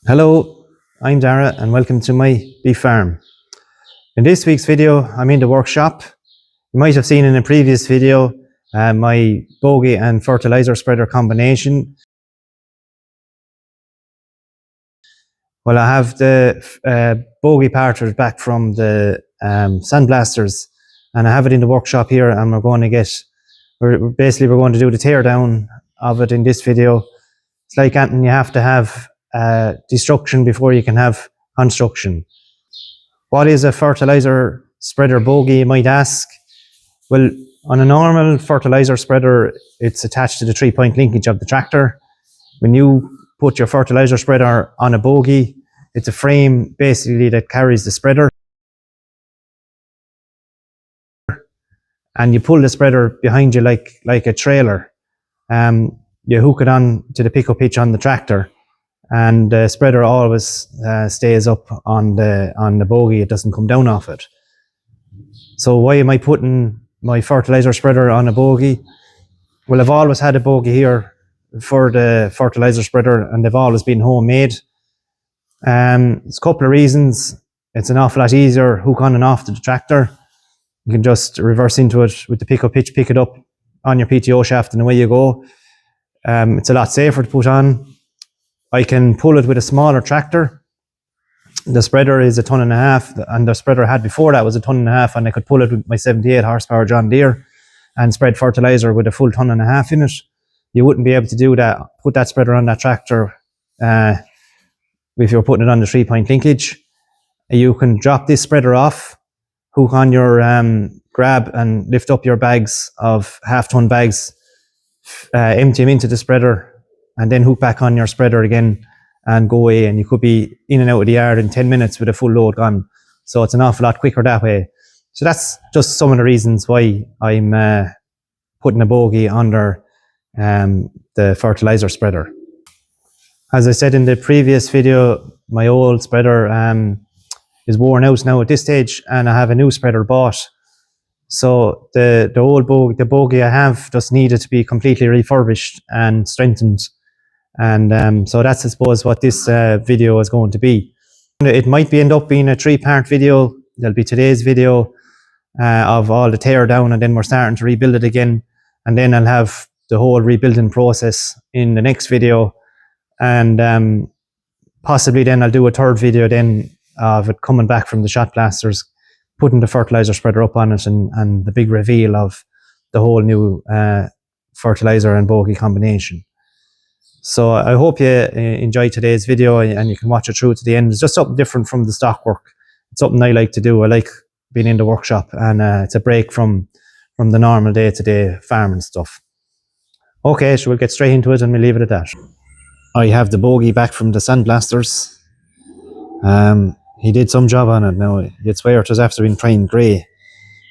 Hello, I'm Dara and welcome to my beef farm. In this week's video, I'm in the workshop. You might have seen in a previous video my bogey and fertiliser spreader combination. Well, I have the bogey partridge back from the sandblasters, and I have it in the workshop here, and we're going to do the tear down of it in this video. It's like anything, you have to have destruction before you can have construction. What is a fertiliser spreader bogey, you might ask? Well, on a normal fertiliser spreader, it's attached to the 3-point linkage of the tractor. When you put your fertiliser spreader on a bogey, it's a frame basically that carries the spreader. And you pull the spreader behind you like a trailer. You hook it on to the pickup hitch on the tractor, and the spreader always stays up on the bogey. It doesn't come down off it. So why am I putting my fertiliser spreader on a bogey? Well, I've always had a bogey here for the fertiliser spreader, and they've always been homemade. There's a couple of reasons. It's an awful lot easier hook on and off to the tractor. You can just reverse into it with the pickup hitch, pick it up on your PTO shaft, and away you go. It's a lot safer to put on. I can pull it with a smaller tractor. The spreader is 1.5 tons, and the spreader I had before that was 1.5 tons, and I could pull it with my 78 horsepower John Deere and spread fertiliser with a full 1.5 tons in it. You wouldn't be able to do that, put that spreader on that tractor if you're putting it on the 3-point linkage. You can drop this spreader off, hook on your grab and lift up your bags of 1/2 ton bags, empty them into the spreader, and then hook back on your spreader again and go away, and you could be in and out of the yard in 10 minutes with a full load gone. So it's an awful lot quicker that way. So that's just some of the reasons why I'm putting a bogey under the fertiliser spreader. As I said in the previous video, my old spreader is worn out now at this stage, and I have a new spreader bought. So the old bogey I have just needed to be completely refurbished and strengthened. And so that's, I suppose, what this video is going to be. It might end up being a 3-part video. There'll be today's video of all the tear down, and then we're starting to rebuild it again. And then I'll have the whole rebuilding process in the next video. And possibly then I'll do a third video then of it coming back from the shot blasters, putting the fertiliser spreader up on it, and the big reveal of the whole new fertiliser and bogey combination. So I hope you enjoyed today's video, and you can watch it through to the end. It's just something different from the stock work. It's something I like to do. I like being in the workshop, and it's a break from the normal day-to-day farming stuff. Okay, so we'll get straight into it and we'll leave it at that. I have the bogey back from the sandblasters. He did some job on it now. You'd swear it was after being primed grey,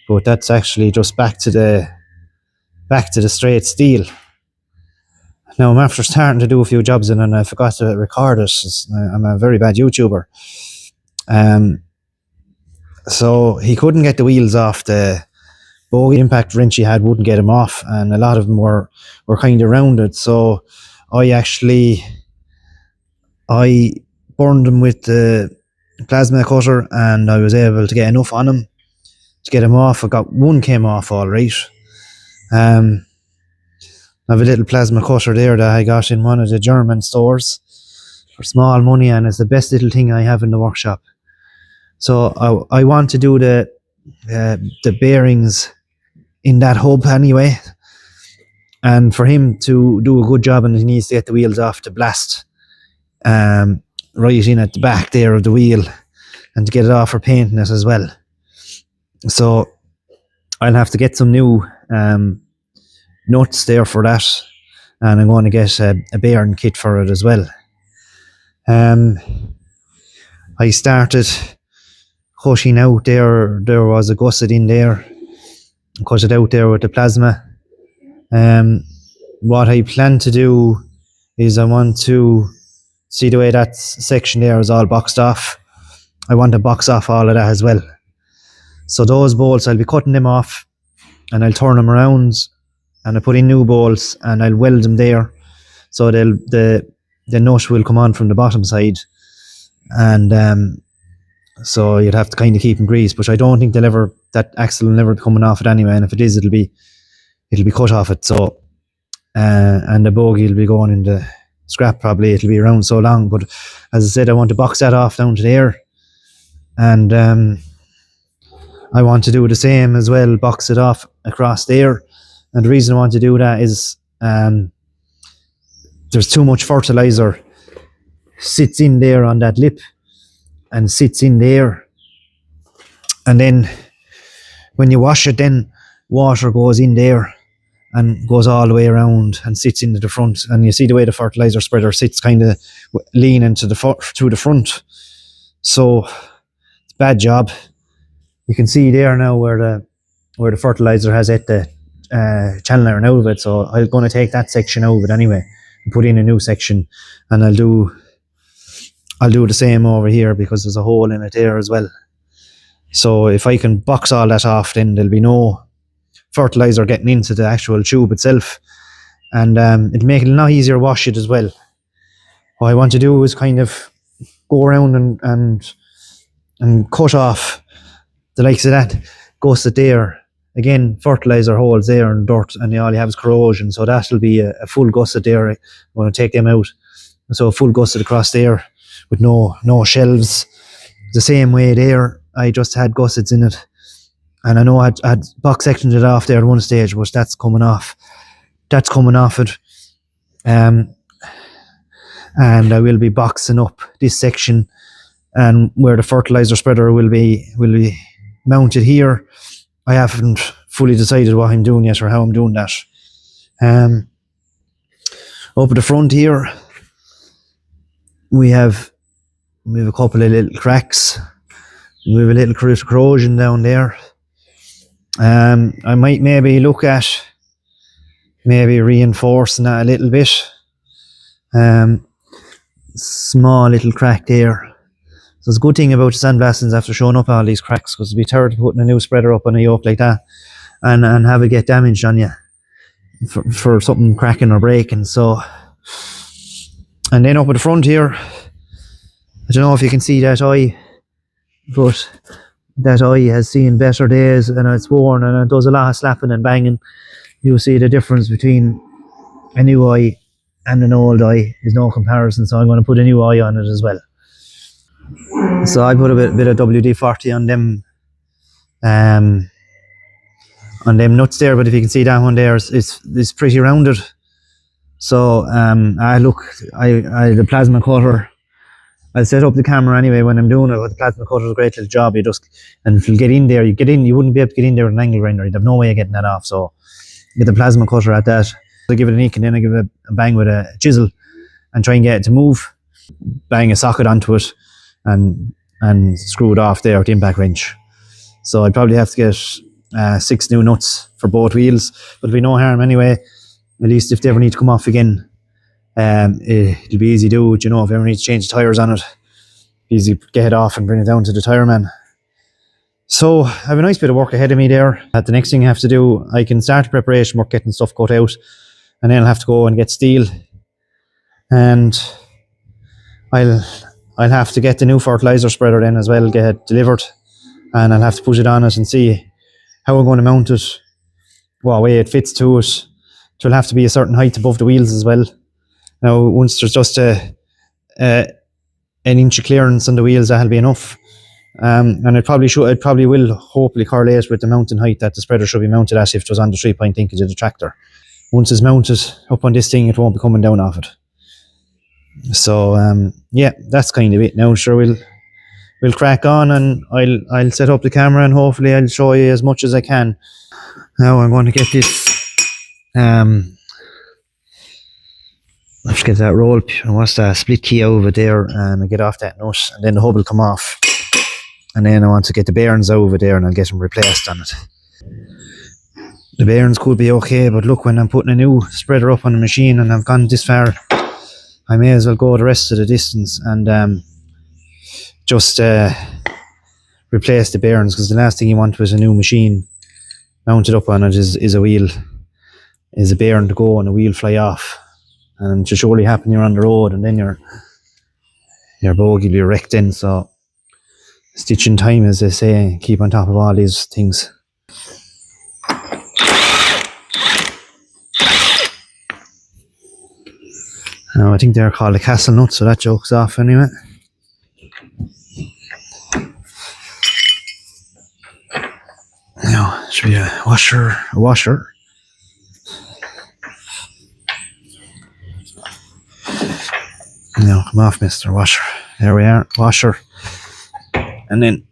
but that's actually just back to the straight steel. Now I'm after starting to do a few jobs in it, and I forgot to record it. I'm a very bad YouTuber. So he couldn't get the wheels off the bogey. Impact wrench he had wouldn't get him off, and a lot of them were kind of rounded. So I burned them with the plasma cutter, and I was able to get enough on him to get him off. One came off all right. I have a little plasma cutter there that I got in one of the German stores for small money, and it's the best little thing I have in the workshop. So I want to do the bearings in that hub anyway, and for him to do a good job, and he needs to get the wheels off to blast right in at the back there of the wheel, and to get it off for painting it as well. So I'll have to get some new nuts there for that, and I'm going to get a bearing kit for it as well. I started cutting out there was a gusset in there, cut it out there with the plasma. What I plan to do is I want to see the way that section there is all boxed off. I want to box off all of that as well. So those bolts, I'll be cutting them off, and I'll turn them around, and I put in new bolts, and I'll weld them there, so the nut will come on from the bottom side, and so you'd have to kind of keep them greased. But I don't think that axle will never be coming off it anyway, and if it is, it'll be cut off it. So and the bogey will be going into scrap probably. It'll be around so long. But as I said, I want to box that off down to there, and I want to do the same as well, box it off across there. And the reason I want to do that is there's too much fertiliser sits in there on that lip and sits in there, and then when you wash it, then water goes in there and goes all the way around and sits into the front. And you see the way the fertiliser spreader sits kind of leaning to the front. So it's a bad job. You can see there now where the fertiliser has hit the channel iron out of it. So I'm going to take that section out of it anyway and put in a new section, and I'll do the same over here because there's a hole in it there as well. So if I can box all that off, then there'll be no fertiliser getting into the actual tube itself, and it'll make it a lot easier to wash it as well. What I want to do is kind of go around and cut off the likes of that gusset there. Again, fertiliser holes there and dirt, and all you have is corrosion, so that'll be a full gusset there. I'm going to take them out, so a full gusset across there with no shelves. The same way there, I just had gussets in it, and I know I had box sectioned it off there at one stage, but that's coming off it. And I will be boxing up this section, and where the fertiliser spreader will be mounted here. I haven't fully decided what I'm doing yet or how I'm doing that. Up at the front here, we have a couple of little cracks. We have a little corrosion down there. I might maybe look at reinforcing that a little bit. Small little crack there. So it's a good thing about the sandblasting after showing up all these cracks, because it'd be terrible putting a new spreader up on a yoke like that and have it get damaged on you for something cracking or breaking. So, and then up at the front here, I don't know if you can see that eye, but that eye has seen better days, and it's worn and it does a lot of slapping and banging. You'll see the difference between a new eye and an old eye is no comparison, so I'm going to put a new eye on it as well. So I put a bit of WD-40 on them nuts there, but if you can see that one there, it's pretty rounded. So the plasma cutter, I'll set up the camera anyway when I'm doing it, but the plasma cutter is a great little job. And if you get in there, you wouldn't be able to get in there with an angle grinder. You'd have no way of getting that off. So get the plasma cutter at that. I give it an eke, and then I give it a bang with a chisel and try and get it to move. Bang a socket onto it and screw it off there with the impact wrench. So I'd probably have to get 6 new nuts for both wheels, but it'll be no harm anyway. At least if they ever need to come off again, it'll be easy to do. You know, if you ever need to change the tyres on it, easy to get it off and bring it down to the tyre man. So I have a nice bit of work ahead of me there. The next thing I have to do, I can start the preparation work, getting stuff cut out, and then I'll have to go and get steel, and I'll have to get the new fertiliser spreader then as well, get it delivered, and I'll have to put it on it and see how I'm going to mount it, what way it fits to it. It'll have to be a certain height above the wheels as well. Now, once there's just an inch of clearance on the wheels, that'll be enough. And it probably will hopefully correlate with the mounting height that the spreader should be mounted at if it was on the 3-point linkage of the tractor. Once it's mounted up on this thing, it won't be coming down off it. So yeah, that's kind of it. Now sure, we'll crack on, and I'll set up the camera, and hopefully I'll show you as much as I can. Now I'm going to get this let's get that roll, what's that, split key over there, and I get off that nut, and then the hub will come off, and then I want to get the bearings over there, and I'll get them replaced on it. The bearings could be okay, but look, when I'm putting a new spreader up on the machine and I've gone this far, I may as well go the rest of the distance and just replace the bearings, because the last thing you want with a new machine mounted up on it is a bearing to go and a wheel fly off, and to surely happen you're on the road, and then you're your bogey will be wrecked in. So stitching time, as they say, keep on top of all these things. Now I think they're called a castle nut, so that joke's off anyway. Now should be a washer. Now come off, Mr. Washer. There we are, washer. And then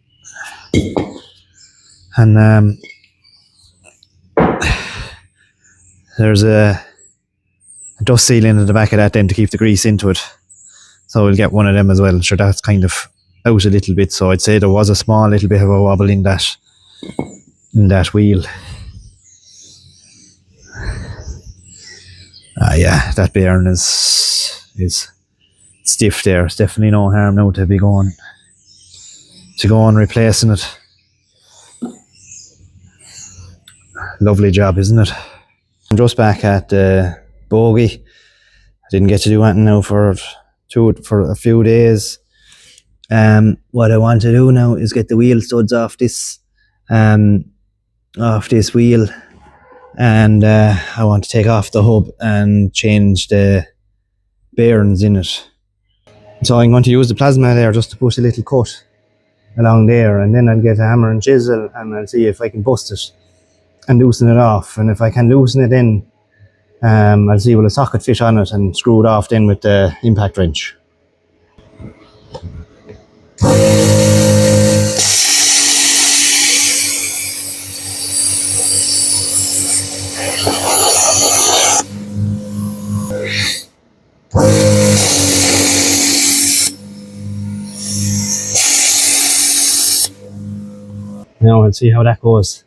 there's a dust seal in the back of that then to keep the grease into it. So we'll get one of them as well. Sure, that's kind of out a little bit. So I'd say there was a small little bit of a wobble in that wheel. Yeah, that bearing is stiff there. It's definitely no harm now to go on replacing it. Lovely job, isn't it? I'm just back at the bogey. I didn't get to do anything now for a few days. What I want to do now is get the wheel studs off this wheel, and I want to take off the hub and change the bearings in it. So I'm going to use the plasma there just to put a little cut along there, and then I'll get a hammer and chisel and I'll see if I can bust it and loosen it off. And if I can loosen it in, I'll see will a socket fit on it and screw it off then with the impact wrench. Now we'll see how that goes.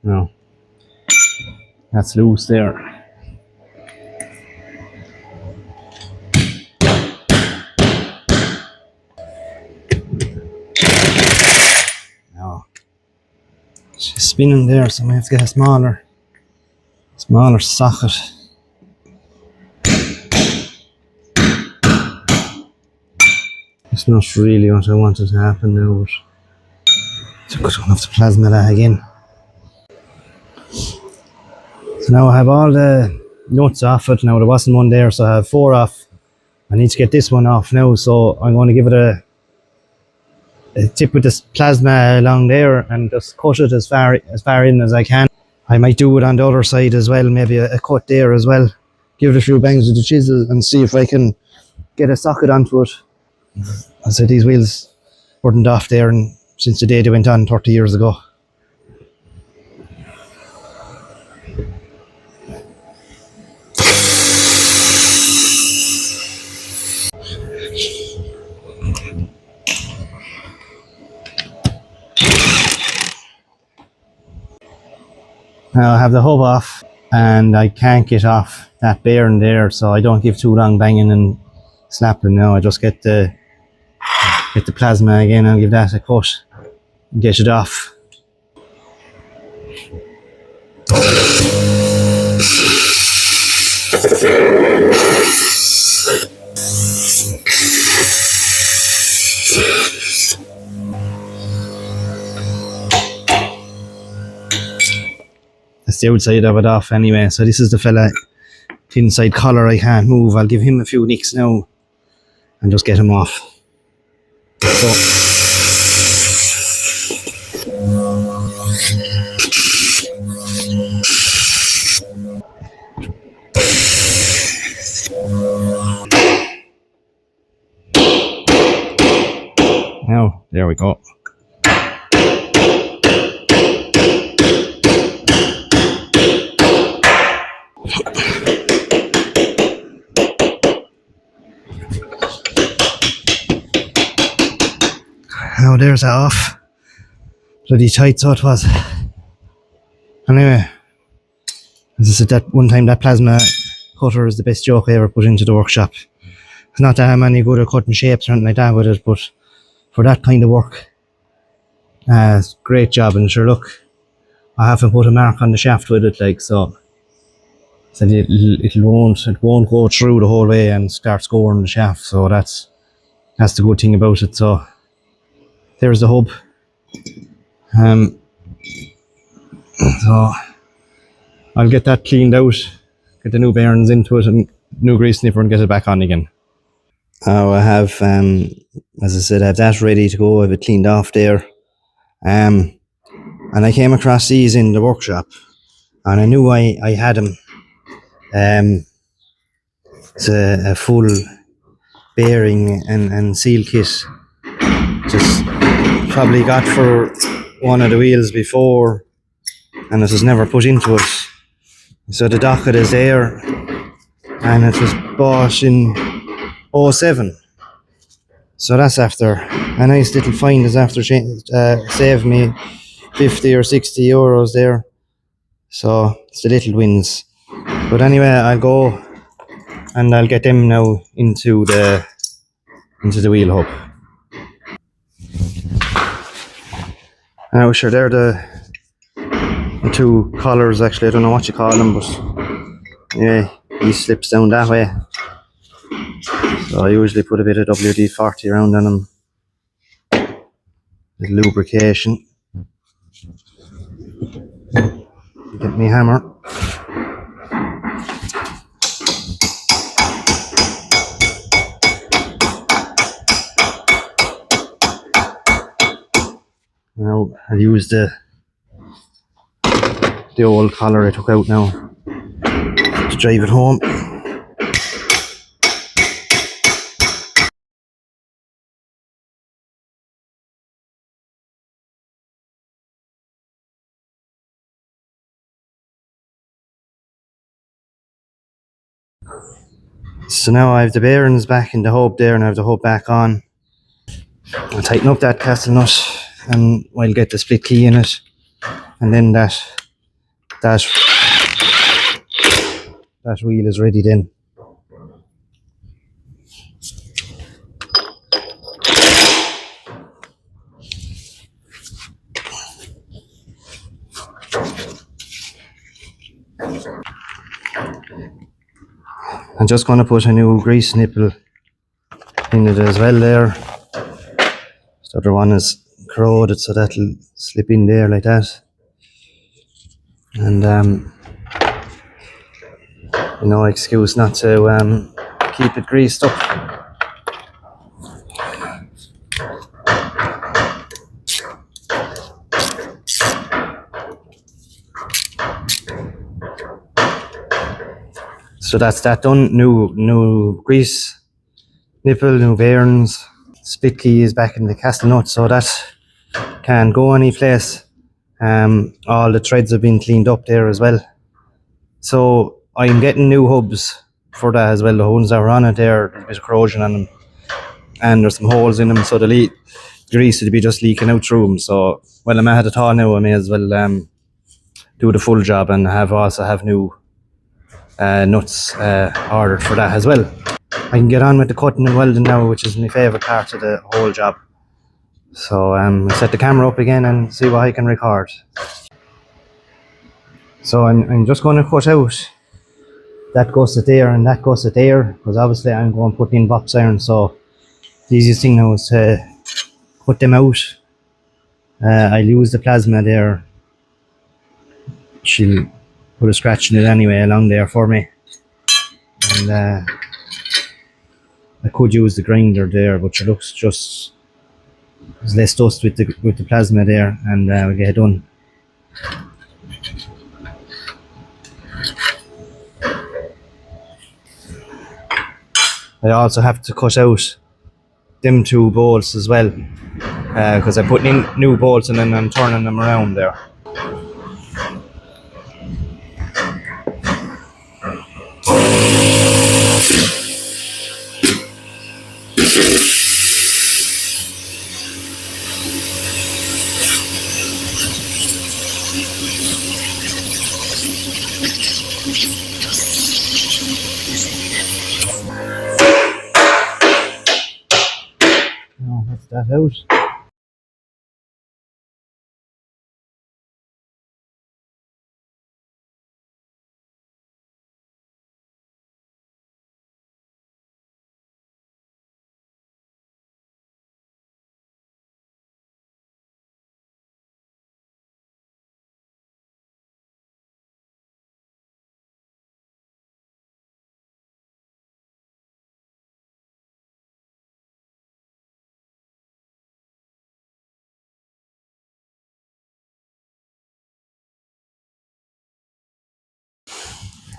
Now, that's loose there. Now, she's spinning there, so I have to get a smaller socket. It's not really what I wanted to happen now, but it's a good enough to plasma that again. So now I have all the nuts off it. Now there wasn't one there, so I have 4 off. I need to get this one off now, so I'm going to give it a tip with this plasma along there and just cut it as far in as I can. I might do it on the other side as well, maybe a cut there as well. Give it a few bangs with the chisel and see if I can get a socket onto it. I said these wheels weren't off there and since the day they went on 30 years ago. Now I have the hub off and I can't get off that bearing there, so I don't give too long banging and snapping. Now I just get the plasma again and give that a cut and get it off. That's the outside of it off anyway. So this is the fella, the inside collar I can't move. I'll give him a few nicks now and just get him off. So. Now, there we go. Now there's that off. Bloody tight, so it was. Anyway, as I said that one time, that plasma cutter is the best joke I ever put into the workshop. It's not that I'm any good at cutting shapes or anything like that with it, but for that kind of work. Great job, and sure, look, I haven't put a mark on the shaft with it, like, so it won't go through the whole way and start scoring the shaft. So that's the good thing about it. So there's the hub. So I'll get that cleaned out, get the new bearings into it and new grease snipper and get it back on again. Now I have, as I said, I have that ready to go. I have it cleaned off there. And I came across these in the workshop and I knew I had them. It's a full bearing and seal kit. Just probably got for one of the wheels before and it was never put into it. So the docket is there and it was bought in 07. So that's after a nice little find, is after saved me 50 or 60 euros there. So it's the little wins. But anyway, I'll go and I'll get them now into the wheel hub. Now sure, they're the two collars actually. I don't know what you call them, but yeah, he slips down that way. So I usually put a bit of WD-40 around on them. Little lubrication. Get me hammer. Now I'll use the old collar I took out now to drive it home. So now I have the bearings back in the hub there and I have the hub back on. I'll tighten up that castle nut and I'll get the split key in it, and then that wheel is ready then. I'm just going to put a new grease nipple in it as well there. The other one is corroded, so that'll slip in there like that. And no excuse not to keep it greased up. So that's that done. New grease nipple, new bearings, split key is back in the castle nut, so that can go any place. All the threads have been cleaned up there as well. So I'm getting new hubs for that as well. The ones that were on it there, there's a bit of corrosion on them, and there's some holes in them, so the grease would be just leaking out through them. So well, I'm at it all now. I may as well do the full job and also have new nuts ordered for that as well. I can get on with the cutting and welding now, which is my favourite part of the whole job. So I'll set the camera up again and see what I can record. So I'm just going to cut out that gusset there and that gusset there, because obviously I'm going to put in box iron. So the easiest thing now is to cut them out. I'll use the plasma there. She'll put a scratch in it anyway along there for me, and I could use the grinder there, but it looks just there's less dust with the plasma there, and we'll get it done. I also have to cut out them two bolts as well, because I'm putting in new bolts and then I'm turning them around there. it out.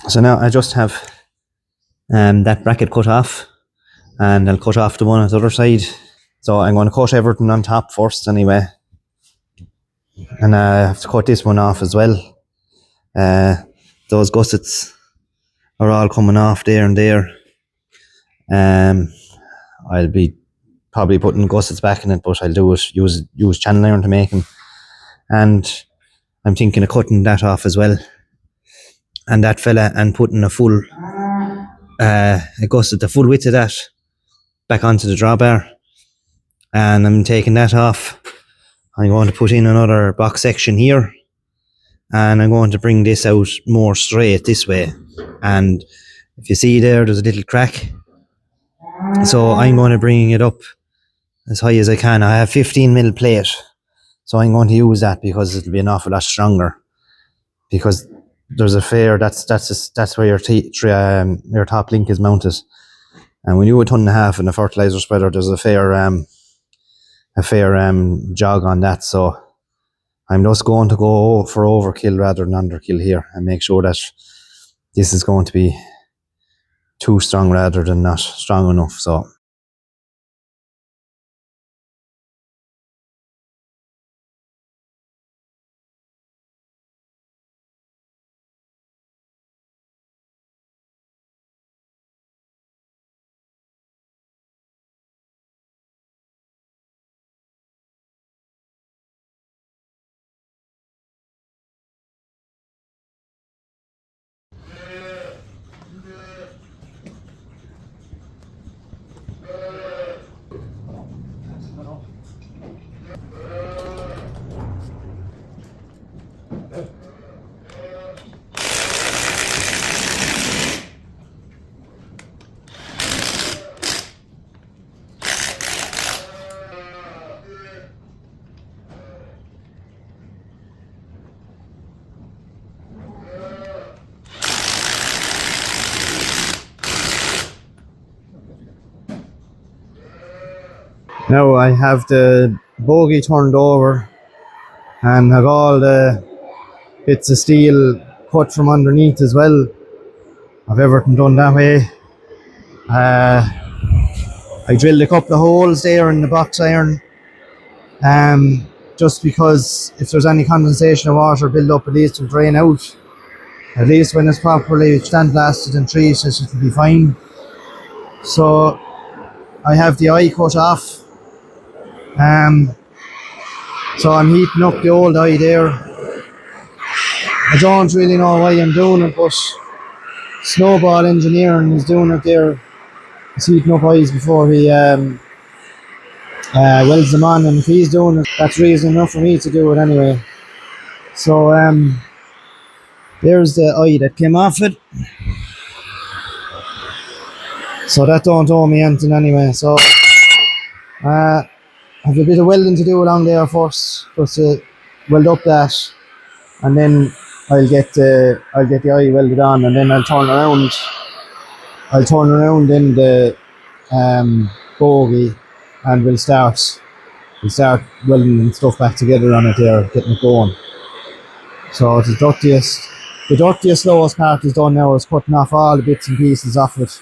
So now I just have that bracket cut off, and I'll cut off the one on the other side. So I'm going to cut everything on top first anyway, and I have to cut this one off as well. Those gussets are all coming off there and there. I'll be probably putting gussets back in it, but I'll do it, use channel iron to make them. And I'm thinking of cutting that off as well, and that fella, and putting a full a gusset, the full width of that, back onto the drawbar. And I'm taking that off. I'm going to put in another box section here, and I'm going to bring this out more straight this way. And if you see there's a little crack, so I'm going to bring it up as high as I can. I have 15mm plate, so I'm going to use that because it'll be an awful lot stronger, because there's a fair, that's where your top link is mounted. And when you do 1.5 tons in a fertiliser spreader, there's a fair jog on that. So I'm just going to go for overkill rather than underkill here, and make sure that this is going to be too strong rather than not strong enough. So now I have the bogey turned over, and have all the bits of steel cut from underneath as well. I've everything done that way. I drilled a couple of holes there in the box iron, just because if there's any condensation of water build up, at least it'll drain out. At least when it's properly sandblasted and treated, it'll be fine. So I have the eye cut off. So I'm heating up the old eye there. I don't really know why I'm doing it, but Snowball Engineering is doing it there. He's heating up eyes before he welds them on, and if he's doing it, that's reason enough for me to do it anyway. So there's the eye that came off it. So that don't owe me anything anyway. So I have a bit of welding to do along there first, just to weld up that, and then I'll get the eye welded on, and then I'll turn around in the bogey, and we'll start welding and stuff back together on it there, getting it going. So the dirtiest, slowest part is done now, is cutting off all the bits and pieces off it.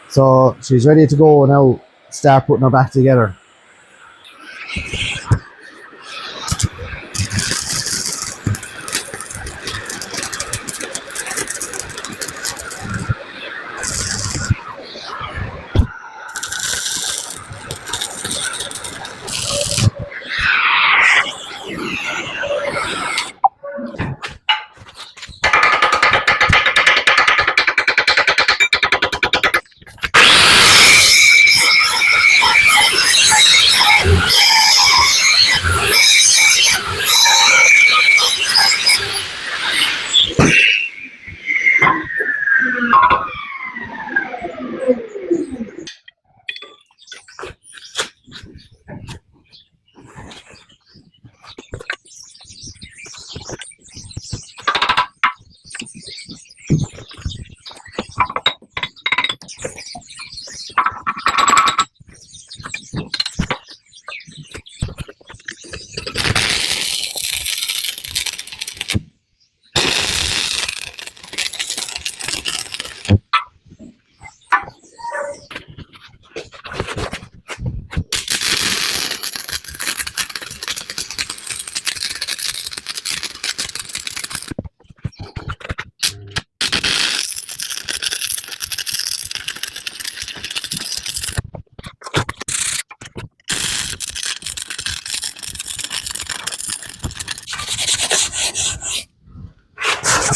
So she's ready to go now, start putting her back together.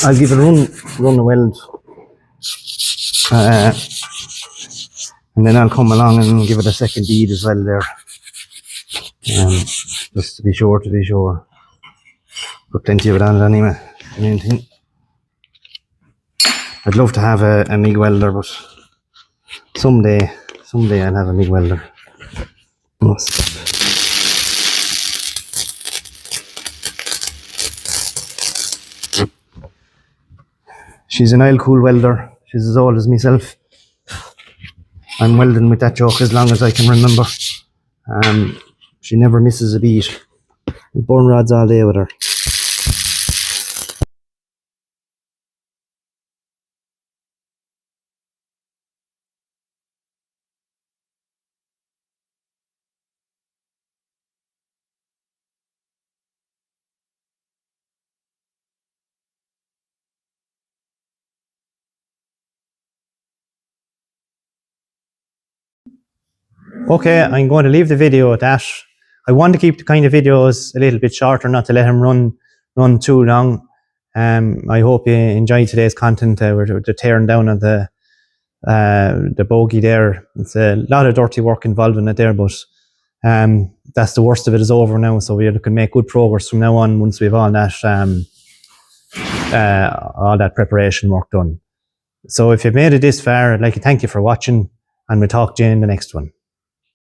I'll give it run a weld, and then I'll come along and give it a second bead as well there, just to be sure. Put plenty of it on it anyway. The main thing. I'd love to have a MIG welder, but someday I'll have a MIG welder. She's an oil cool welder. She's as old as myself. I'm welding with that joke as long as I can remember. She never misses a beat. We burn rods all day with her. Okay, I'm going to leave the video at that. I want to keep the kind of videos a little bit shorter, not to let him run too long. I hope you enjoyed today's content. We're tearing down on the bogey there. It's a lot of dirty work involved in it there, but that's the worst of it is over now. So we can make good progress from now on once we've all that preparation work done. So if you've made it this far, I'd like to thank you for watching, and we'll talk to you in the next one.